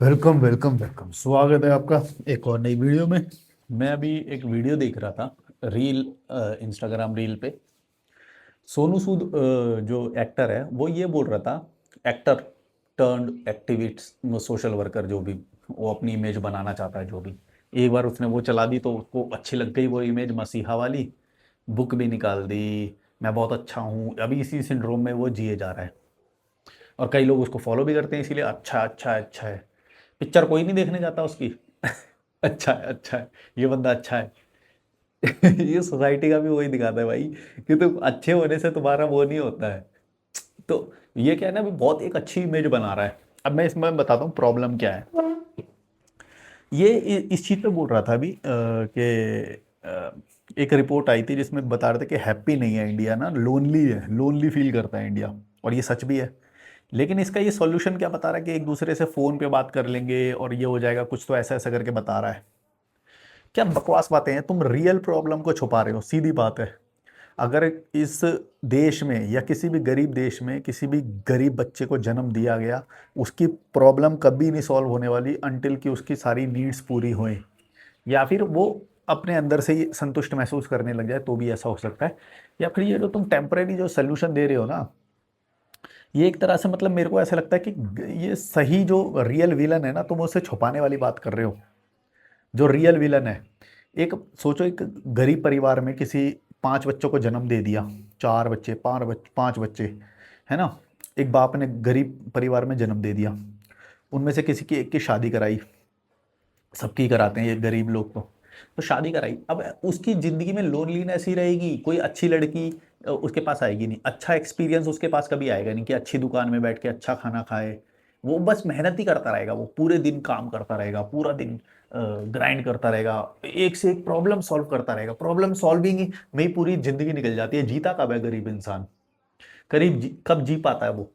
Welcome welcome welcome, स्वागत है आपका एक और नई वीडियो में। मैं अभी एक वीडियो देख रहा था, रील, इंस्टाग्राम रील पे। सोनू सूद जो एक्टर है वो ये बोल रहा था, actor turned activist social worker जो भी, वो अपनी इमेज बनाना चाहता है जो भी। एक बार उसने वो चला दी तो उसको अच्छी लग गई वो इमेज मसीहा वाली, बुक भी निकाल दी, मैं बहुत अच्छा हूँ। अभी इसी सिंड्रोम में वो जिए जा रहा है और कई लोग उसको फॉलो भी करते हैं, इसीलिए अच्छा अच्छा अच्छा है। पिक्चर कोई नहीं देखने जाता उसकी। अच्छा है अच्छा है, ये बंदा अच्छा है। ये सोसाइटी का भी वही दिखाता है भाई, कि तुम अच्छे होने से तुम्हारा वो नहीं होता है। तो ये क्या है ना, अभी बहुत एक अच्छी इमेज बना रहा है। अब मैं इसमें बताता हूँ प्रॉब्लम क्या है। ये इस चीज पे बोल रहा था अभी कि एक रिपोर्ट आई थी जिसमें बता रहे थे कि हैप्पी नहीं है इंडिया ना, लोनली है, लोनली फील करता है इंडिया। और ये सच भी है। लेकिन इसका ये सॉल्यूशन क्या बता रहा है कि एक दूसरे से फोन पे बात कर लेंगे और ये हो जाएगा, कुछ तो ऐसा ऐसा करके बता रहा है। क्या बकवास बातें हैं, तुम रियल प्रॉब्लम को छुपा रहे हो, सीधी बात है। अगर इस देश में या किसी भी गरीब देश में किसी भी गरीब बच्चे को जन्म दिया गया, उसकी प्रॉब्लम कभी नहीं सॉल्व होने वाली अनटिल कि उसकी सारी नीड्स पूरी होएं, या फिर वो अपने अंदर से ही संतुष्ट महसूस करने लग जाए, तो भी ऐसा हो सकता है। या फिर ये जो तुम टेम्परेरी जो सोल्यूशन दे रहे हो ना, ये एक तरह से मतलब मेरे को ऐसा लगता है कि ये सही जो रियल विलन है ना, तुम उसे छुपाने वाली बात कर रहे हो। जो रियल विलन है, एक सोचो, एक गरीब परिवार में किसी 5 बच्चों को जन्म दे दिया, 4 बच्चे, 5 बच्चे, है ना। एक बाप ने गरीब परिवार में जन्म दे दिया, उनमें से किसी की एक की शादी कराई, सबकी कराते हैं ये गरीब लोग तो शादी कराई। अब उसकी ज़िंदगी में लोनलीनेस ही रहेगी, कोई अच्छी लड़की उसके पास आएगी नहीं, अच्छा एक्सपीरियंस उसके पास कभी आएगा नहीं कि अच्छी दुकान में बैठ के अच्छा खाना खाए। वो बस मेहनत ही करता रहेगा, वो पूरे दिन काम करता रहेगा, पूरा दिन ग्राइंड करता रहेगा, एक से एक प्रॉब्लम सॉल्व करता रहेगा। प्रॉब्लम सॉल्विंग में ही पूरी ज़िंदगी निकल जाती है। जीता कब है गरीब इंसान? कब जी पाता है वो?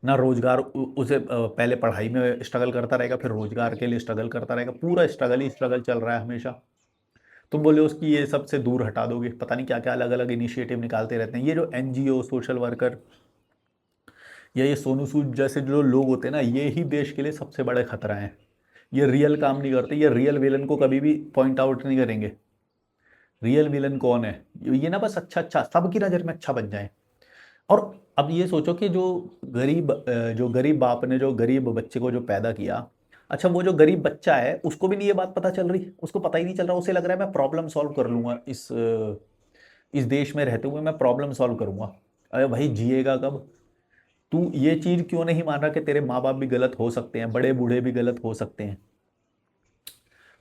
ना रोजगार उसे पहले पढ़ाई में स्ट्रगल करता रहेगा, फिर रोजगार के लिए स्ट्रगल करता रहेगा, पूरा स्ट्रगल ही स्ट्रगल चल रहा है हमेशा। तुम बोले उसकी ये सबसे दूर हटा दोगे, पता नहीं क्या क्या अलग अलग इनिशिएटिव निकालते रहते हैं ये जो एनजीओ सोशल वर्कर या ये सोनू सूद जैसे जो लोग होते हैं ना, ये ही देश के लिए सबसे बड़े खतरा हैं। ये रियल काम नहीं करते, ये रियल विलन को कभी भी पॉइंट आउट नहीं करेंगे। रियल विलन कौन है? ये ना बस अच्छा अच्छा सबकी नज़र में अच्छा बन जाए। और अब ये सोचो कि जो गरीब बाप ने जो गरीब बच्चे को जो पैदा किया, अच्छा वो जो गरीब बच्चा है उसको भी नहीं ये बात पता चल रही, उसको पता ही नहीं चल रहा, उसे लग रहा है मैं प्रॉब्लम सॉल्व कर लूंगा, इस देश में रहते हुए मैं प्रॉब्लम सॉल्व करूंगा। अरे भाई जिएगा कब? तू ये चीज क्यों नहीं मान रहा कि तेरे माँ बाप भी गलत हो सकते हैं, बड़े बूढ़े भी गलत हो सकते हैं,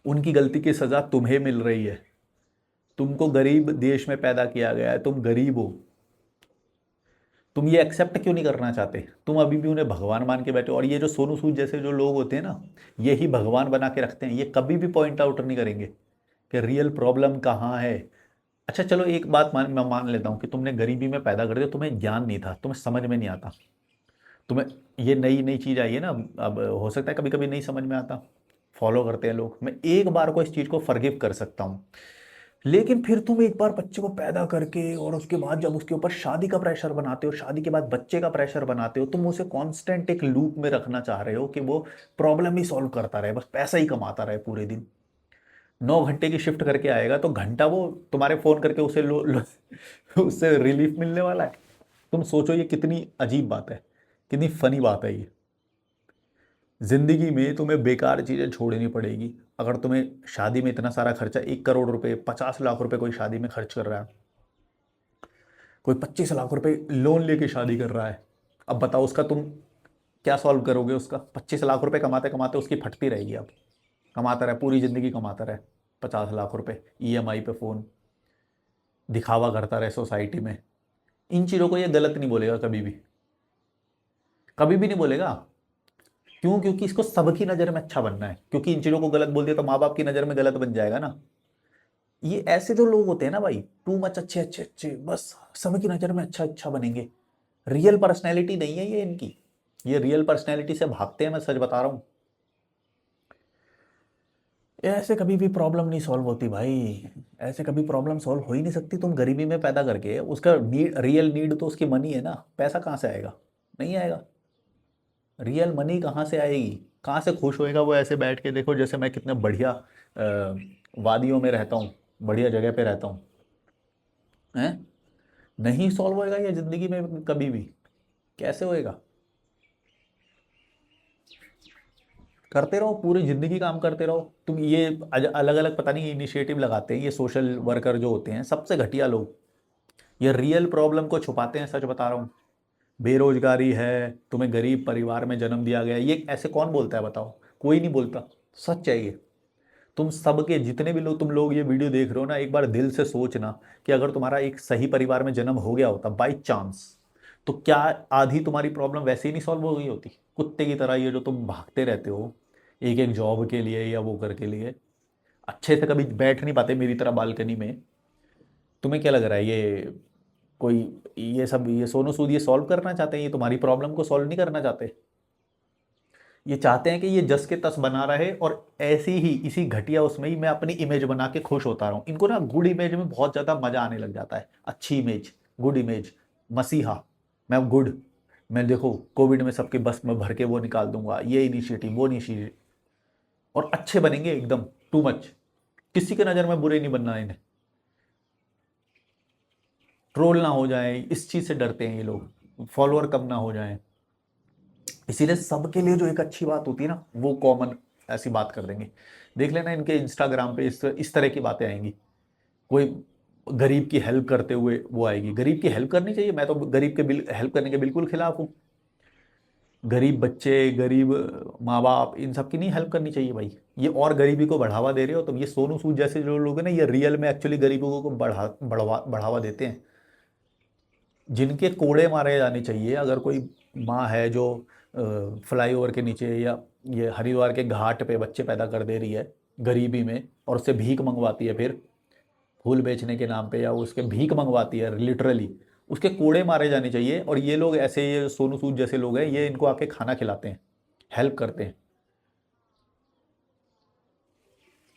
उनकी गलती की सजा तुम्हें मिल रही है। तुमको गरीब देश में पैदा किया गया है, तुम गरीब हो। तुम ये एक्सेप्ट क्यों नहीं करना चाहते? तुम अभी भी उन्हें भगवान मान के बैठे हो। और ये जो सोनू सूद जैसे जो लोग होते हैं ना, यही भगवान बना के रखते हैं, ये कभी भी पॉइंट आउट नहीं करेंगे कि रियल प्रॉब्लम कहाँ है। अच्छा चलो एक बात मैं मान लेता हूँ कि तुमने गरीबी में पैदा कर दिया, तुम्हें ज्ञान नहीं था, तुम्हें समझ में नहीं आता। तुम्हें ये नई नई चीज़ आई है ना, अब हो सकता है कभी कभी नहीं समझ में आता, फॉलो करते हैं लोग, मैं एक बार को इस चीज़ को फॉरगिव कर सकता हूँ। लेकिन फिर तुम एक बार बच्चे को पैदा करके और उसके बाद जब उसके ऊपर शादी का प्रेशर बनाते हो, शादी के बाद बच्चे का प्रेशर बनाते हो, तुम उसे कांस्टेंट एक लूप में रखना चाह रहे हो कि वो प्रॉब्लम ही सॉल्व करता रहे, बस पैसा ही कमाता रहे पूरे दिन। 9 घंटे की शिफ्ट करके आएगा तो घंटा वो तुम्हारे फोन करके उसे उससे रिलीफ मिलने वाला है। तुम सोचो ये कितनी अजीब बात है, कितनी फनी बात है ये। जिंदगी में तुम्हें बेकार चीजें छोड़नी पड़ेगी। अगर तुम्हें शादी में इतना सारा खर्चा, 1 करोड़ रुपए, 50 लाख रुपए कोई शादी में खर्च कर रहा है, कोई 25 लाख रुपए लोन लेके शादी कर रहा है, अब बताओ उसका तुम क्या सॉल्व करोगे? उसका 25 लाख रुपए कमाते कमाते उसकी फटती रहेगी। अब कमाता रहे, पूरी जिंदगी कमाता रहे, 50 लाख रुपए ईएमआई पे फोन, दिखावा करता रहे सोसाइटी में। इन चीज़ों को ये गलत नहीं बोलेगा कभी भी, कभी भी नहीं बोलेगा। क्यों? क्योंकि इसको सबकी नज़र में अच्छा बनना है, क्योंकि इन चीज़ों को गलत बोल दिया तो माँ बाप की नज़र में गलत बन जाएगा ना। ये ऐसे जो लोग होते हैं ना भाई, टू मच अच्छे अच्छे अच्छे, बस सबकी नज़र में अच्छा अच्छा बनेंगे। रियल पर्सनैलिटी नहीं है ये इनकी, ये रियल पर्सनैलिटी से भागते हैं, मैं सच बता रहा हूँ। ऐसे कभी भी प्रॉब्लम नहीं सॉल्व होती भाई, ऐसे कभी प्रॉब्लम सॉल्व हो ही नहीं सकती। तुम गरीबी में पैदा करके, उसका नीड, रियल नीड तो उसकी मनी है ना, पैसा कहाँ से आएगा? नहीं आएगा। रियल मनी कहाँ से आएगी, कहाँ से खुश होएगा वो ऐसे बैठ के? देखो जैसे मैं कितने बढ़िया वादियों में रहता हूँ, बढ़िया जगह पे रहता हूँ, हैं? नहीं सॉल्व होएगा ये ज़िंदगी में कभी भी। कैसे होएगा? करते रहो, पूरी ज़िंदगी काम करते रहो तुम। ये अलग अलग पता नहीं इनिशिएटिव लगाते हैं ये सोशल वर्कर जो होते हैं, सबसे घटिया लोग। ये रियल प्रॉब्लम को छुपाते हैं, सच बता रहा हूँ। बेरोजगारी है, तुम्हें गरीब परिवार में जन्म दिया गया है, ये ऐसे कौन बोलता है बताओ? कोई नहीं बोलता। सच है ये। तुम सबके जितने भी लोग, तुम लोग ये वीडियो देख रहे हो ना, एक बार दिल से सोचना कि अगर तुम्हारा एक सही परिवार में जन्म हो गया होता बाई चांस, तो क्या आधी तुम्हारी प्रॉब्लम वैसे ही नहीं सॉल्व हो गई होती? कुत्ते की तरह ये जो तुम भागते रहते हो एक एक जॉब के लिए या वो कर के लिए, अच्छे से कभी बैठ नहीं पाते मेरी तरह बालकनी में। तुम्हें क्या लग रहा है ये कोई, ये सब ये सोनू सूद ये सॉल्व करना चाहते हैं? ये तुम्हारी प्रॉब्लम को सॉल्व नहीं करना चाहते। ये चाहते हैं कि ये जस के तस बना रहे और ऐसी ही इसी घटिया उसमें ही मैं अपनी इमेज बना के खुश होता रहूं। इनको ना गुड इमेज में बहुत ज़्यादा मजा आने लग जाता है। अच्छी इमेज, गुड इमेज, मसीहा, मैं गुड, मैं देखो कोविड में सबके बस में भर के वो निकाल दूंगा, ये इनिशिएटिव वो इनिशिएटिव, और अच्छे बनेंगे एकदम, टू मच। किसी के नज़र में बुरे नहीं बनना इन्हें, ट्रोल ना हो जाए इस चीज़ से डरते हैं ये लोग, फॉलोअर कम ना हो जाए। इसीलिए सबके लिए जो एक अच्छी बात होती है ना, वो कॉमन ऐसी बात कर देंगे। देख लेना इनके इंस्टाग्राम पे इस तरह की बातें आएंगी। कोई गरीब की हेल्प करते हुए वो आएगी। गरीब की हेल्प करनी चाहिए, मैं तो गरीब के हेल्प करने के बिल्कुल खिलाफ हूँ। गरीब बच्चे, गरीब माँ बाप, इन सब की नहीं हेल्प करनी चाहिए भाई। ये और गरीबी को बढ़ावा दे रहे हो। तो ये सोनू सूद जैसे जो लोग हैं ना, ये रियल में एक्चुअली गरीबों को बढ़ावा देते हैं। जिनके कोड़े मारे जाने चाहिए, अगर कोई माँ है जो फ्लाईओवर के नीचे या ये हरिद्वार के घाट पे बच्चे पैदा कर दे रही है गरीबी में, और उससे भीख मंगवाती है, फिर फूल बेचने के नाम पे या उसके भीख मंगवाती है लिटरली, उसके कोड़े मारे जाने चाहिए। और ये लोग ऐसे, ये सोनू सूद जैसे लोग हैं, ये इनको आके खाना खिलाते हैं, हेल्प करते हैं।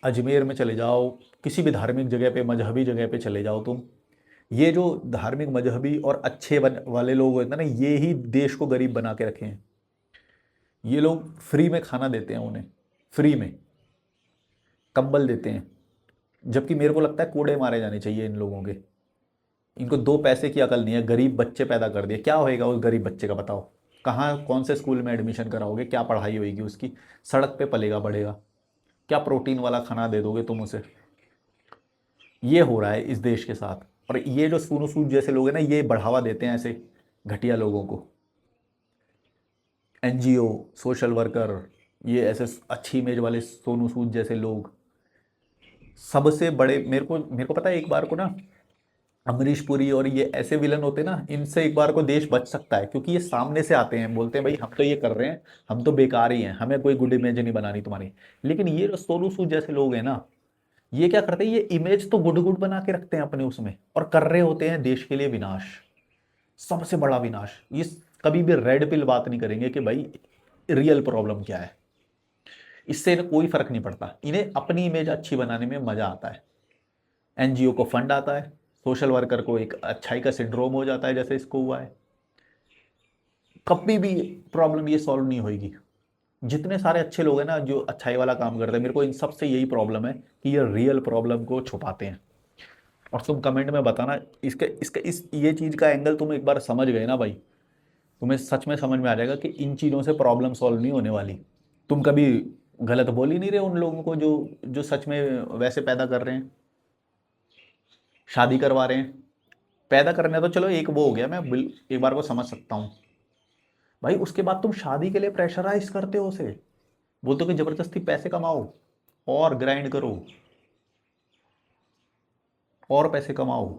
अजमेर में चले जाओ, किसी भी धार्मिक जगह पे, मजहबी जगह पे चले जाओ तुम, ये जो धार्मिक मजहबी और अच्छे वाले लोग होते हैं ना, ये ही देश को गरीब बना के रखे हैं। ये लोग फ्री में खाना देते हैं उन्हें, फ्री में कंबल देते हैं। जबकि मेरे को लगता है कोड़े मारे जाने चाहिए इन लोगों के। इनको दो पैसे की अकल नहीं है। गरीब बच्चे पैदा कर दिए, क्या होएगा उस गरीब बच्चे का बताओ? कहाँ कौन से स्कूल में एडमिशन कराओगे? क्या पढ़ाई होएगी उसकी? सड़क पे पलेगा बढ़ेगा। क्या प्रोटीन वाला खाना दे दोगे तुम उसे? ये हो रहा है इस देश के साथ। और ये जो सोनू सूद जैसे लोग हैं ना, ये बढ़ावा देते हैं ऐसे घटिया लोगों को। एनजीओ, सोशल वर्कर, ये ऐसे अच्छी इमेज वाले सोनू सूद जैसे लोग, सबसे बड़े। मेरे को पता है एक बार को ना, अमरीश पुरी और ये ऐसे विलन होते हैं ना, इनसे एक बार को देश बच सकता है, क्योंकि ये सामने से आते हैं, बोलते हैं भाई हम तो ये कर रहे हैं, हम तो बेकार ही हैं, हमें कोई गुड इमेज नहीं बनानी तुम्हारी। लेकिन ये जो सोनू सूद जैसे लोग हैं ना, ये क्या करते हैं, ये इमेज तो गुड गुड बना के रखते हैं अपने उसमें, और कर रहे होते हैं देश के लिए विनाश, सबसे बड़ा विनाश। ये कभी भी रेड पिल बात नहीं करेंगे कि भाई रियल प्रॉब्लम क्या है। इससे इन्हें कोई फर्क नहीं पड़ता, इन्हें अपनी इमेज अच्छी बनाने में मजा आता है। एनजीओ को फंड आता है, सोशल वर्कर को एक अच्छाई का सिंड्रोम हो जाता है जैसे इसको हुआ है। कभी भी प्रॉब्लम ये सॉल्व नहीं होगी। जितने सारे अच्छे लोग हैं ना जो अच्छाई वाला काम करते हैं, मेरे को इन सब से यही प्रॉब्लम है कि ये रियल प्रॉब्लम को छुपाते हैं। और तुम कमेंट में बताना इसके इसके इस ये चीज़ का एंगल तुम एक बार समझ गए ना भाई, तुम्हें सच में समझ में आ जाएगा कि इन चीज़ों से प्रॉब्लम सॉल्व नहीं होने वाली। तुम कभी गलत बोल ही नहीं रहे उन लोगों को जो जो सच में वैसे पैदा कर रहे हैं, शादी करवा रहे हैं। पैदा करने तो चलो एक वो हो गया, मैं एक बार को समझ सकता हूँ भाई। उसके बाद तुम शादी के लिए प्रेशराइज करते हो उसे, बोलते हो कि जबरदस्ती पैसे कमाओ और ग्राइंड करो और पैसे कमाओ।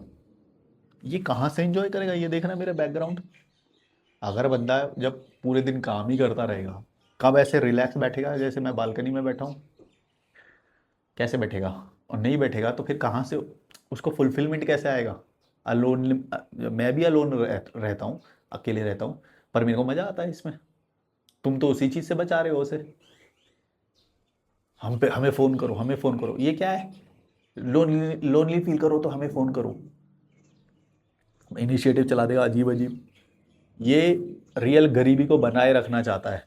ये कहाँ से एंजॉय करेगा? ये देखना मेरे बैकग्राउंड। अगर बंदा जब पूरे दिन काम ही करता रहेगा, कब ऐसे रिलैक्स बैठेगा जैसे मैं बालकनी में बैठा हूँ? कैसे बैठेगा? और नहीं बैठेगा तो फिर कहाँ से उसको फुलफिलमेंट कैसे आएगा? अलोन, मैं भी अलोन रहता हूँ, अकेले रहता हूँ, पर मेरे को मज़ा आता है इसमें। तुम तो उसी चीज़ से बचा रहे हो उसे। हम पे हमें फ़ोन करो, हमें फ़ोन करो, ये क्या है? लोनली लोनली फील करो तो हमें फ़ोन करो, इनिशिएटिव चला देगा अजीब अजीब। ये रियल गरीबी को बनाए रखना चाहता है।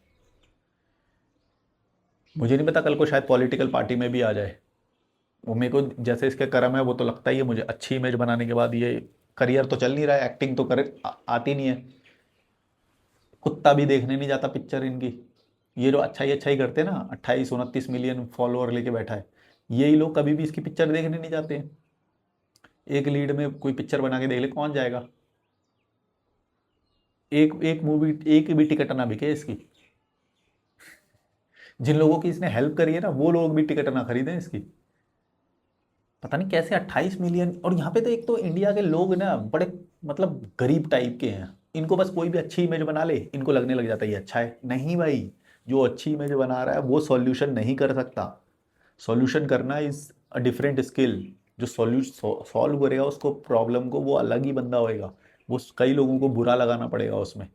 मुझे नहीं पता, कल को शायद पॉलिटिकल पार्टी में भी आ जाए। वो मेरे को जैसे इसके कर्म है वो तो लगता ही है मुझे, अच्छी इमेज बनाने के बाद ये करियर तो चल नहीं रहा है, एक्टिंग तो आती नहीं है। कुत्ता भी देखने नहीं जाता पिक्चर इनकी। ये जो अच्छा ही करते हैं ना, 28-29 मिलियन फॉलोअर लेके बैठा है, यही लोग कभी भी इसकी पिक्चर देखने नहीं जाते हैं। एक लीड में कोई पिक्चर बना के देख ले, कौन जाएगा? एक एक मूवी, एक भी टिकट ना बिके इसकी। जिन लोगों की इसने हेल्प करी है ना, वो लोग भी टिकट ना खरीदें इसकी। पता नहीं कैसे 28 मिलियन। और यहाँ पे तो एक तो इंडिया के लोग ना बड़े मतलब गरीब टाइप के हैं। इनको बस कोई भी अच्छी इमेज बना ले, इनको लगने लग जाता है ये अच्छा है। नहीं भाई, जो अच्छी इमेज बना रहा है वो सॉल्यूशन नहीं कर सकता। सॉल्यूशन करना इज अ डिफरेंट स्किल। जो सॉल्व करेगा उसको प्रॉब्लम को, वो अलग ही बंदा होएगा। वो कई लोगों को बुरा लगाना पड़ेगा उसमें।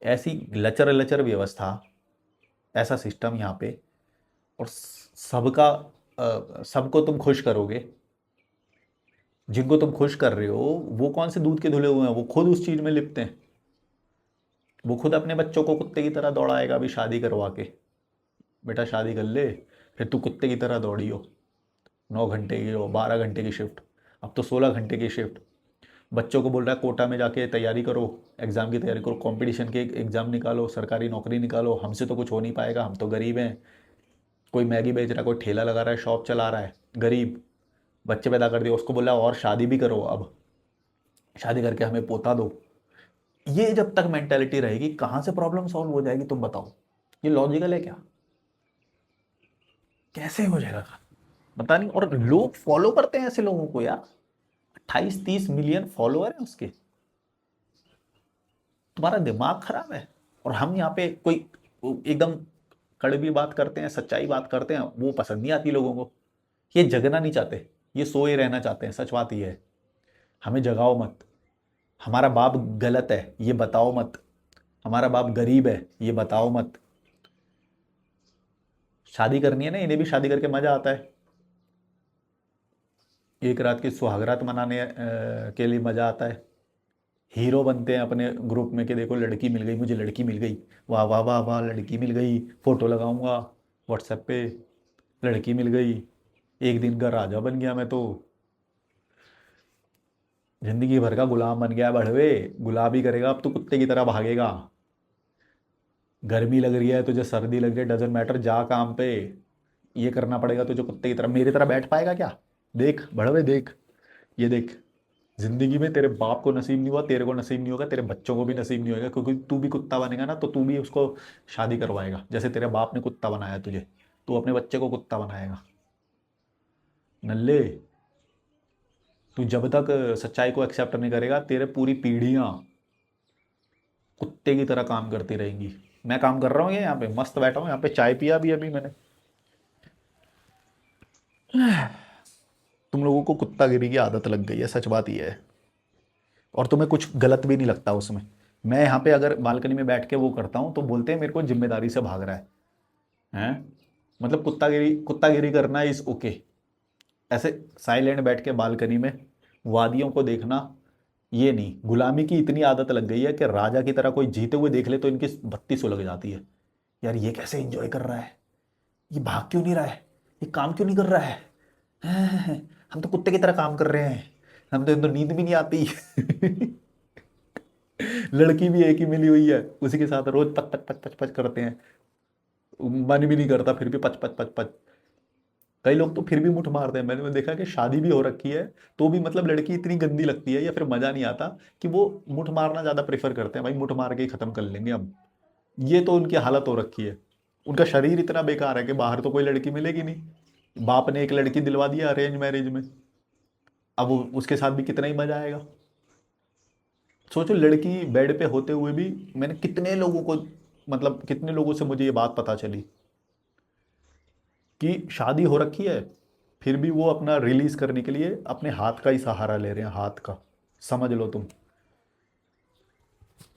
ऐसी लचर लचर व्यवस्था, ऐसा सिस्टम यहाँ पे। और सबका सबको तुम खुश करोगे। जिनको तुम खुश कर रहे हो वो कौन से दूध के धुले हुए हैं, वो खुद उस चीज में लिपटे हैं। वो खुद अपने बच्चों को कुत्ते की तरह दौड़ाएगा अभी शादी करवा के। बेटा शादी कर ले, फिर तू कुत्ते की तरह दौड़ी हो। 9 घंटे की हो, 12 घंटे की शिफ्ट, अब तो 16 घंटे की शिफ्ट। बच्चों को बोल रहा है कोटा में जाके तैयारी करो, एग्ज़ाम की तैयारी करो, कंपटीशन के एग्ज़ाम निकालो, सरकारी नौकरी निकालो। हमसे तो कुछ हो नहीं पाएगा, हम तो गरीब हैं। कोई मैगी बेच रहा है, कोई ठेला लगा रहा है, शॉप चला रहा है, गरीब। बच्चे पैदा कर दिए, उसको बोला और शादी भी करो, अब शादी करके हमें पोता दो। ये जब तक मेंटेलिटी रहेगी कहाँ से प्रॉब्लम सॉल्व हो जाएगी, तुम बताओ? ये लॉजिकल है क्या? कैसे हो जाएगा? पता नहीं। और लोग फॉलो करते हैं ऐसे लोगों को यार। 28-30 मिलियन फॉलोअर है उसके। तुम्हारा दिमाग खराब है। और हम यहाँ पे कोई एकदम कड़वी बात करते हैं, सच्चाई बात करते हैं, वो पसंद नहीं आती लोगों को। ये जगना नहीं चाहते, ये सोए रहना चाहते हैं। सच बात ये है। हमें जगाओ मत। हमारा बाप गलत है ये बताओ मत। हमारा बाप गरीब है ये बताओ मत। शादी करनी है ना, इन्हें भी शादी करके मजा आता है। एक रात की सुहागरात मनाने के लिए मजा आता है। हीरो बनते हैं अपने ग्रुप में कि देखो लड़की मिल गई, मुझे लड़की मिल गई, वाह वाह वाह वाह, लड़की मिल गई, फोटो लगाऊंगा व्हाट्सएप पे, लड़की मिल गई, एक दिन का राजा बन गया मैं तो। जिंदगी भर का गुलाम बन गया बढ़वे। गुलामी करेगा अब तो, कुत्ते की तरह भागेगा। गर्मी लग रही है तुझे, सर्दी लग रही है, डजेंट मैटर, जा काम पे। ये करना पड़ेगा तुझे कुत्ते की तरह। मेरी तरह बैठ पाएगा क्या? देख बढ़वे देख, ये देख। जिंदगी में तेरे बाप को नसीब नहीं हुआ, तेरे को नसीब नहीं होगा, तेरे बच्चों को भी नसीब नहीं होगा, क्योंकि तू भी कुत्ता बनेगा ना तो तू भी उसको शादी करवाएगा। जैसे तेरे बाप ने कुत्ता बनाया तुझे, तू अपने बच्चे को कुत्ता बनाएगा। नल्ले, तू जब तक सच्चाई को एक्सेप्ट नहीं करेगा, तेरे पूरी पीढ़ियां कुत्ते की तरह काम करती रहेंगी। मैं काम कर रहा हूँ, ये यहाँ पे मस्त बैठा हूँ, यहाँ पे चाय पिया भी अभी मैंने। तुम लोगों को कुत्तागिरी की आदत लग गई है, सच बात ये है। और तुम्हें कुछ गलत भी नहीं लगता उसमें। मैं यहाँ पे अगर बालकनी में बैठ के वो करता हूँ तो बोलते हैं मेरे को जिम्मेदारी से भाग रहा है। हैं? मतलब कुत्तागिरी करना इज ओके। ऐसे साइलेंट बैठ के बालकनी में वादियों को देखना, ये नहीं। गुलामी की इतनी आदत लग गई है कि राजा की तरह कोई जीते हुए देख ले तो इनकी बत्ती सुलग जाती है। यार ये कैसे एंजॉय कर रहा है, ये भाग क्यों नहीं रहा है, ये काम क्यों नहीं कर रहा है। हम तो कुत्ते की तरह काम कर रहे हैं, हम तो इनको नींद भी नहीं आती। लड़की भी एक ही मिली हुई है, उसी के साथ रोज पच पच पच पच पच करते हैं। मन भी नहीं करता फिर भी पच पच पच पच। कई लोग तो फिर भी मुठ मारते हैं। मैंने देखा कि शादी भी हो रखी है तो भी मतलब लड़की इतनी गंदी लगती है या फिर मजा नहीं आता, कि वो मुठ मारना ज्यादा प्रेफर करते हैं। भाई मुठ मार के ही खत्म कर लेंगे अब। ये तो उनकी हालत हो रखी है। उनका शरीर इतना बेकार है कि बाहर तो कोई लड़की मिलेगी नहीं। बाप ने एक लड़की दिलवा दिया अरेंज मैरिज में, अब उसके साथ भी कितना ही मजा आएगा। सोचो लड़की बेड पे होते हुए भी, मैंने कितने लोगों को, मतलब कितने लोगों से मुझे ये बात पता चली कि शादी हो रखी है फिर भी वो अपना रिलीज करने के लिए अपने हाथ का ही सहारा ले रहे हैं, हाथ का। समझ लो तुम,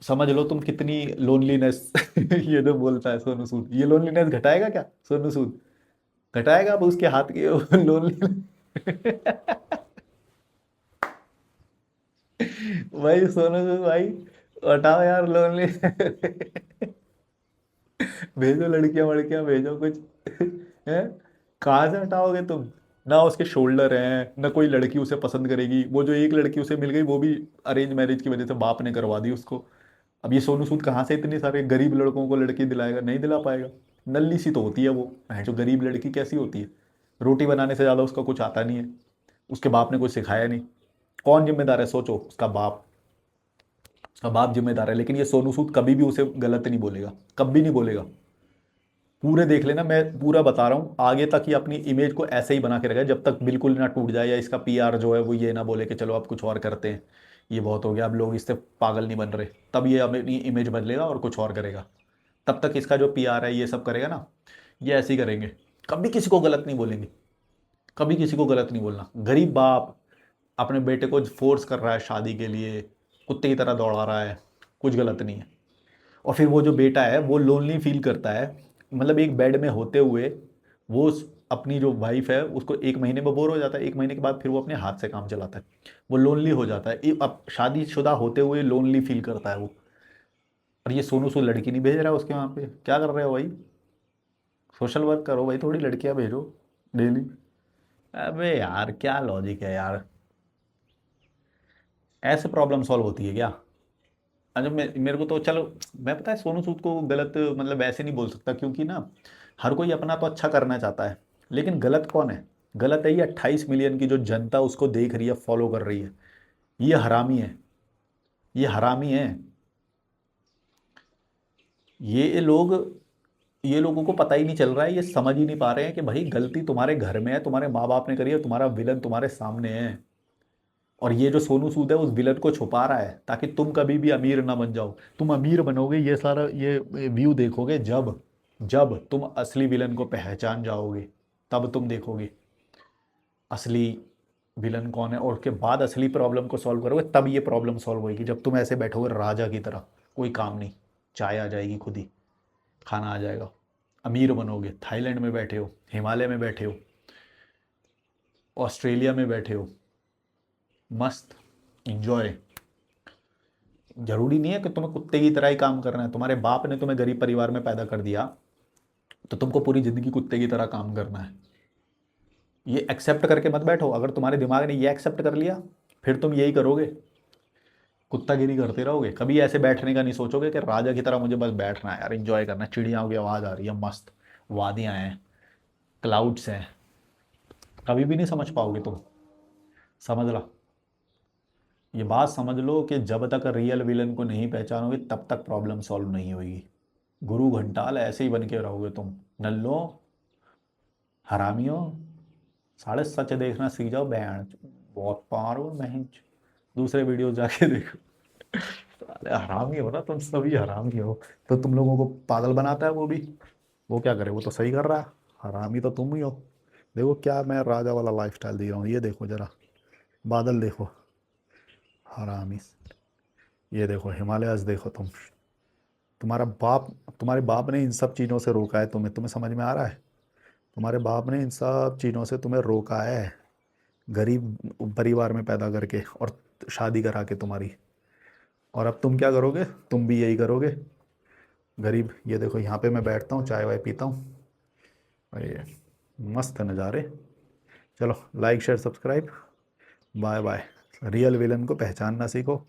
समझ लो तुम कितनी लोनलीनेस। ये जो बोलता है सोनू सूद, ये लोनलीनेस घटाएगा क्या सोनू सूद? घटाएगा अब उसके हाथ की लोनली। भाई सोनू सूद भाई, हटाओ यार लोनली। भेजो लड़कियां वड़कियां भेजो कुछ। है, कहाँ से हटाओगे तुम? ना उसके शोल्डर हैं, ना कोई लड़की उसे पसंद करेगी। वो जो एक लड़की उसे मिल गई वो भी अरेंज मैरिज की वजह से बाप ने करवा दी उसको। अब ये सोनू सूद कहाँ से इतने सारे गरीब लड़कों को लड़की दिलाएगा? नहीं दिला पाएगा। नल्ली सी तो होती है वो, जो गरीब लड़की कैसी होती है? रोटी बनाने से ज़्यादा उसका कुछ आता नहीं है। उसके बाप ने कुछ सिखाया नहीं। कौन जिम्मेदार है सोचो? उसका बाप। उसका बाप जिम्मेदार है। लेकिन ये सोनू सूद कभी भी उसे गलत नहीं बोलेगा, कभी नहीं बोलेगा। पूरे देख लेना, मैं पूरा बता रहा हूँ, आगे तक ये अपनी इमेज को ऐसे ही बना के रखेगा जब तक बिल्कुल ना टूट जाए, या इसका पीआर जो है वो ये ना बोले कि चलो अब कुछ और करते हैं, ये बहुत हो गया, अब लोग इससे पागल नहीं बन रहे। तब ये अपनी इमेज बदलेगा और कुछ और करेगा। तब तक इसका जो पीआर है ये सब करेगा ना, ये ऐसे ही करेंगे। कभी किसी को गलत नहीं बोलेंगे। कभी किसी को गलत नहीं बोलना। गरीब बाप अपने बेटे को फोर्स कर रहा है शादी के लिए, कुत्ते की तरह दौड़ा रहा है, कुछ गलत नहीं है। और फिर वो जो बेटा है वो लोनली फील करता है, मतलब एक बेड में होते हुए वो अपनी जो वाइफ है उसको 1 महीने में बोर हो जाता है, 1 महीने के बाद फिर वो अपने हाथ से काम चलाता है। वो लोनली हो जाता है, अब शादीशुदा होते हुए लोनली फील करता है वो। और ये सोनू सूद लड़की नहीं भेज रहा है उसके वहाँ पे। क्या कर रहे हो भाई? सोशल वर्क करो भाई, थोड़ी लड़कियाँ भेजो डेली। अबे यार क्या लॉजिक है यार? ऐसे प्रॉब्लम सॉल्व होती है क्या? अच्छा, मेरे को तो चलो, मैं पता है सोनू सूद को गलत मतलब ऐसे नहीं बोल सकता, क्योंकि ना हर कोई अपना तो अच्छा करना चाहता है। लेकिन गलत कौन है? गलत है ये 28 मिलियन की जो जनता उसको देख रही है, फॉलो कर रही है। ये हरामी है। ये हरामी है। ये लोग, ये लोगों को पता ही नहीं चल रहा है, ये समझ ही नहीं पा रहे हैं कि भाई गलती तुम्हारे घर में है, तुम्हारे माँ बाप ने करी है, तुम्हारा विलन तुम्हारे सामने है। और ये जो सोनू सूद है उस विलन को छुपा रहा है ताकि तुम कभी भी अमीर ना बन जाओ। तुम अमीर बनोगे, ये सारा ये व्यू देखोगे जब, जब तुम असली विलन को पहचान जाओगे, तब तुम देखोगे असली विलन कौन है। और उसके बाद असली प्रॉब्लम को सॉल्व करोगे, तब ये प्रॉब्लम सॉल्व होगी। जब तुम ऐसे बैठोगे राजा की तरह, कोई काम नहीं, चाय आ जाएगी खुद ही, खाना आ जाएगा, अमीर बनोगे। थाईलैंड में बैठे हो, हिमालय में बैठे हो, ऑस्ट्रेलिया में बैठे हो, मस्त इंजॉय। जरूरी नहीं है कि तुम्हें कुत्ते की तरह ही काम करना है। तुम्हारे बाप ने तुम्हें गरीब परिवार में पैदा कर दिया तो तुमको पूरी जिंदगी कुत्ते की तरह काम करना है। ये एक्सेप्ट करके मत बैठो। अगर तुम्हारे दिमाग ने ये एक्सेप्ट कर लिया, फिर तुम यही करोगे, कुत्तागिरी करते रहोगे। कभी ऐसे बैठने का नहीं सोचोगे कि राजा की तरह मुझे बस बैठना है यार, इंजॉय करना है, चिड़ियाओं की आवाज़ आ रही है, मस्त वादियाँ हैं, क्लाउड्स हैं। कभी भी नहीं समझ पाओगे तुम। समझ ला, ये बात समझ लो कि जब तक रियल विलन को नहीं पहचानोगे तब तक प्रॉब्लम सॉल्व नहीं होगी। गुरु घंटाल ऐसे ही बन के रहोगे तुम। नल्लो, हरामियों, साढ़े सच देखना सीख जाओ। बहन बहुत पार हो बहन। दूसरे वीडियो जाके देखो। साले हरामी हो ना तुम, सभी हरामी हो। तो तुम लोगों को पागल बनाता है वो भी। वो क्या करे, वो तो सही कर रहा है। हरामी तो तुम ही हो। देखो क्या मैं राजा वाला लाइफस्टाइल दे रहा हूँ, ये देखो जरा, बादल देखो, हरामी। ये देखो हिमालयस देखो तुम। तुम्हारा बाप, तुम्हारे बाप ने इन सब चीज़ों से रोका है तुम्हें। तुम्हें समझ में आ रहा है? तुम्हारे बाप ने इन सब चीज़ों से तुम्हें रोका है, गरीब परिवार में पैदा करके और शादी करा के तुम्हारी। और अब तुम क्या करोगे? तुम भी यही करोगे, गरीब। ये देखो यहाँ पे मैं बैठता हूँ, चाय वाय पीता हूँ, और ये मस्त नज़ारे। चलो like share subscribe, bye bye. Real villain को पहचानना सीखो।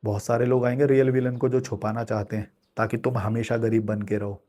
बहुत सारे लोग आएंगे रियल विलन को जो छुपाना चाहते हैं ताकि तुम हमेशा गरीब बन के रहो।